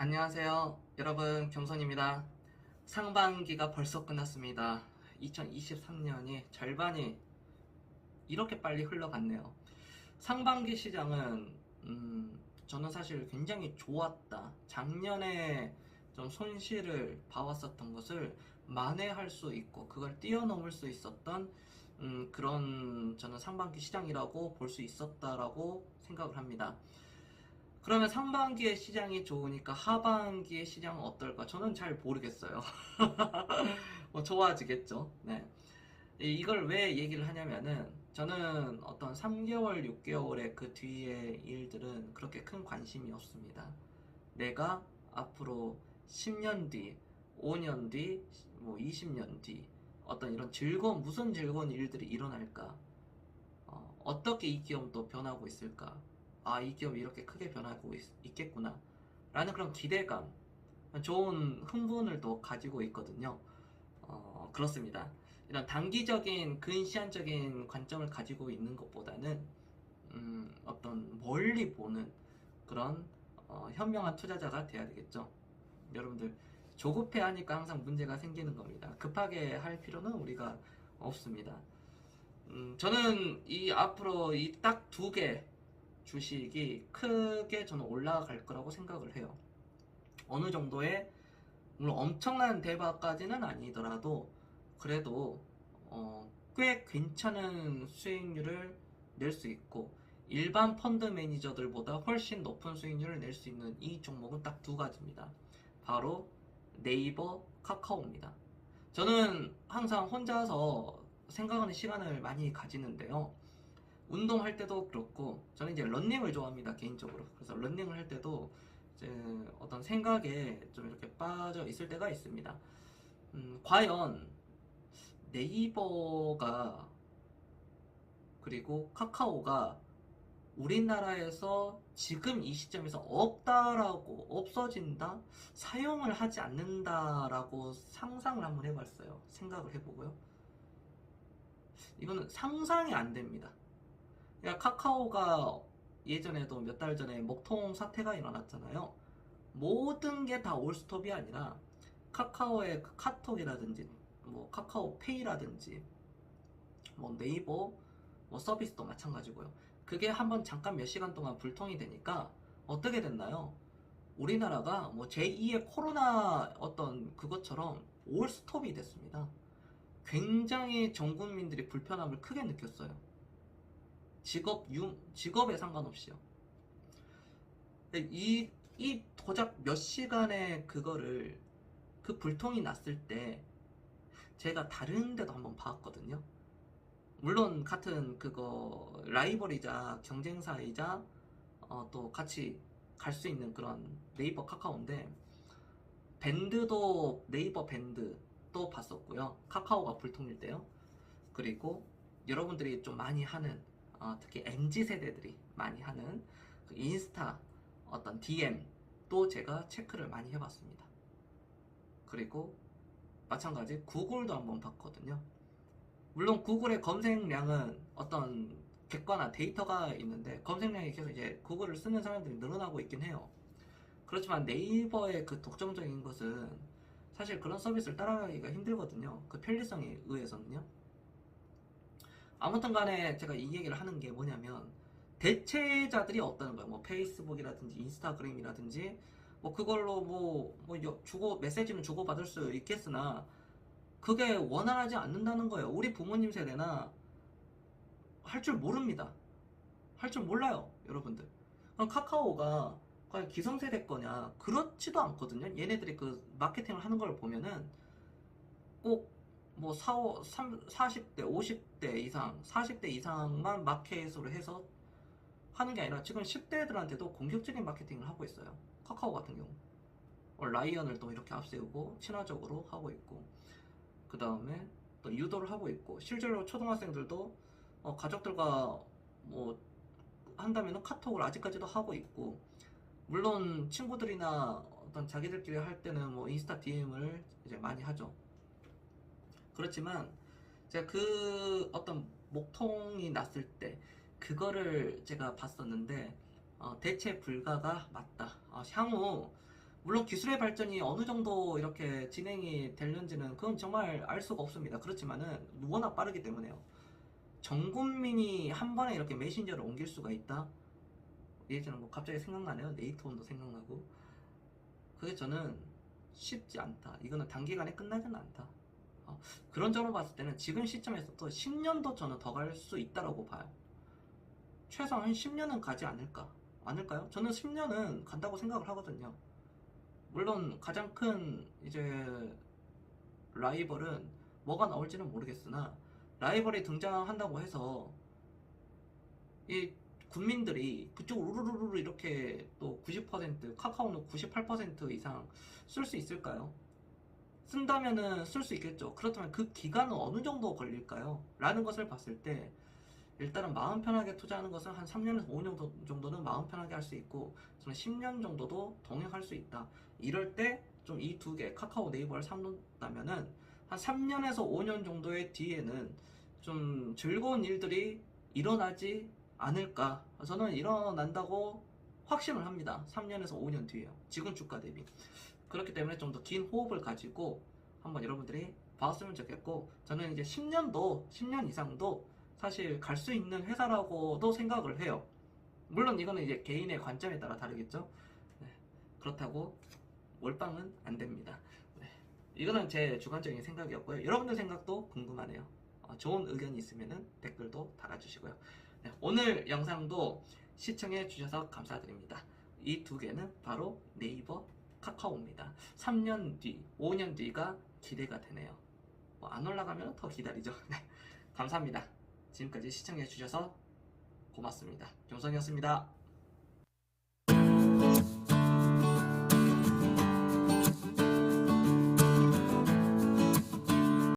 안녕하세요. 여러분, 겸손입니다. 상반기가 벌써 끝났습니다. 2023년이 절반이 이렇게 빨리 흘러갔네요. 상반기 시장은 저는 사실 굉장히 좋았다. 작년에 좀 손실을 봐왔었던 것을 만회할 수 있고 그걸 뛰어넘을 수 있었던 그런 저는 상반기 시장이라고 볼 수 있었다라고 생각을 합니다. 그러면 상반기에 시장이 좋으니까 하반기의 시장은 어떨까? 저는 잘 모르겠어요. 뭐 좋아지겠죠. 네. 이걸 왜 얘기를 하냐면은 저는 어떤 3개월, 6개월의 그 뒤의 일들은 그렇게 큰 관심이 없습니다. 내가 앞으로 10년 뒤, 5년 뒤, 뭐 20년 뒤 어떤 이런 무슨 즐거운 일들이 일어날까? 어떻게 이 기업도 변하고 있을까? 아, 이 기업이 이렇게 크게 변하고 있겠구나. 라는 그런 기대감, 좋은 흥분을 또 가지고 있거든요. 그렇습니다. 이런 단기적인, 근시안적인 관점을 가지고 있는 것보다는, 어떤 멀리 보는 그런, 현명한 투자자가 돼야 되겠죠. 여러분들, 조급해 하니까 항상 문제가 생기는 겁니다. 급하게 할 필요는 우리가 없습니다. 저는 이 앞으로 이 딱 두 개 주식이 크게 저는 올라갈 거라고 생각을 해요. 어느 정도의 물론 엄청난 대박까지는 아니더라도 그래도 꽤 괜찮은 수익률을 낼 수 있고 일반 펀드 매니저들보다 훨씬 높은 수익률을 낼 수 있는 이 종목은 딱 두 가지입니다. 바로 네이버, 카카오입니다. 저는 항상 혼자서 생각하는 시간을 많이 가지는데요. 운동할 때도 그렇고 저는 이제 러닝을 좋아합니다, 개인적으로. 그래서 러닝을 할 때도 이제 어떤 생각에 좀 이렇게 빠져 있을 때가 있습니다. 과연 네이버가 그리고 카카오가 우리나라에서 지금 이 시점에서 없다라고, 없어진다, 사용을 하지 않는다라고 상상을 한번 해봤어요. 생각을 해보고요. 이거는 상상이 안 됩니다. 그러니까 카카오가 예전에도 몇 달 전에 먹통 사태가 일어났잖아요. 모든 게 다 올스톱이 아니라 카카오의 그 카톡이라든지 뭐 카카오페이라든지 뭐 네이버 뭐 서비스도 마찬가지고요. 그게 한번 잠깐 몇 시간 동안 불통이 되니까 어떻게 됐나요? 우리나라가 뭐 제2의 코로나 어떤 그것처럼 올스톱이 됐습니다. 굉장히 전 국민들이 불편함을 크게 느꼈어요. 직업에 상관없이요. 이 도작 몇 시간의 그거를, 그 불통이 났을 때, 제가 다른 데도 한번 봤거든요. 물론, 같은 그거, 라이벌이자 경쟁사이자, 또 같이 갈 수 있는 그런 네이버 카카오인데, 밴드도 네이버 밴드 또 봤었고요. 카카오가 불통일 때요. 그리고 여러분들이 좀 많이 하는 특히 MZ 세대들이 많이 하는 그 인스타 어떤 DM도 제가 체크를 많이 해봤습니다. 그리고 마찬가지 구글도 한번 봤거든요. 물론 구글의 검색량은 어떤 객관화 데이터가 있는데 검색량이 계속 이제 구글을 쓰는 사람들이 늘어나고 있긴 해요. 그렇지만 네이버의 그 독점적인 것은 사실 그런 서비스를 따라가기가 힘들거든요. 그 편리성에 의해서는요. 아무튼 간에 제가 이 얘기를 하는 게 뭐냐면 대체자들이 없다는 거예요. 뭐 페이스북이라든지 인스타그램이라든지 뭐 그걸로 주고 메시지는 주고받을 수 있겠으나 그게 원활하지 않는다는 거예요. 우리 부모님 세대나 할 줄 모릅니다. 할 줄 몰라요, 여러분들. 그럼 카카오가 과연 기성세대 거냐? 그렇지도 않거든요. 얘네들이 그 마케팅을 하는 걸 보면은 꼭 뭐 40대, 50대 이상, 40대 이상만 마켓으로 해서 하는 게 아니라 지금 10대 애들한테도 공격적인 마케팅을 하고 있어요. 카카오 같은 경우. 라이언을 또 이렇게 앞세우고 친화적으로 하고 있고 그 다음에 또 유도를 하고 있고 실제로 초등학생들도 가족들과 뭐 한다면 카톡을 아직까지도 하고 있고 물론 친구들이나 어떤 자기들끼리 할 때는 뭐 인스타 DM을 이제 많이 하죠. 그렇지만 제가 그 어떤 목통이 났을 때 그거를 제가 봤었는데 대체 불가가 맞다. 향후 물론 기술의 발전이 어느 정도 이렇게 진행이 되는지는 그건 정말 알 수가 없습니다. 그렇지만은 워낙 빠르기 때문에요. 전 국민이 한 번에 이렇게 메신저를 옮길 수가 있다? 예전에 뭐 갑자기 생각나네요. 네이트온도 생각나고. 그게 저는 쉽지 않다. 이거는 단기간에 끝나지는 않다. 그런 점으로 봤을 때는 지금 시점에서 또 10년도 저는 더 갈 수 있다라고 봐요. 최소 한 10년은 가지 않을까? 않을까요? 저는 10년은 간다고 생각을 하거든요. 물론 가장 큰 이제 라이벌은 뭐가 나올지는 모르겠으나 라이벌이 등장한다고 해서 이 국민들이 그쪽 우르르르 이렇게 또 90% 카카오는 98% 이상 쓸 수 있을까요? 쓴다면은 쓸 수 있겠죠. 그렇다면 그 기간은 어느 정도 걸릴까요? 라는 것을 봤을 때 일단은 마음 편하게 투자하는 것은 한 3년에서 5년 정도는 마음 편하게 할 수 있고 저는 10년 정도도 동행할 수 있다. 이럴 때 좀 이 두 개 카카오 네이버를 삼는다면은 한 3년에서 5년 정도의 뒤에는 좀 즐거운 일들이 일어나지 않을까. 저는 일어난다고 확신을 합니다. 3년에서 5년 뒤에요. 지금 주가 대비. 그렇기 때문에 좀 더 긴 호흡을 가지고 한번 여러분들이 봤으면 좋겠고 저는 이제 10년 이상도 사실 갈 수 있는 회사라고도 생각을 해요. 물론 이거는 이제 개인의 관점에 따라 다르겠죠. 네, 그렇다고 몰빵은 안 됩니다. 네, 이거는 제 주관적인 생각이었고요. 여러분들 생각도 궁금하네요. 좋은 의견이 있으면 댓글도 달아주시고요. 네, 오늘 영상도 시청해 주셔서 감사드립니다. 이 두 개는 바로 네이버, 카카오입니다. 3년 뒤, 5년 뒤가 기대가 되네요. 안 올라가면 더 기다리죠. 네, 감사합니다. 지금까지 시청해 주셔서 고맙습니다. 경선이었습니다.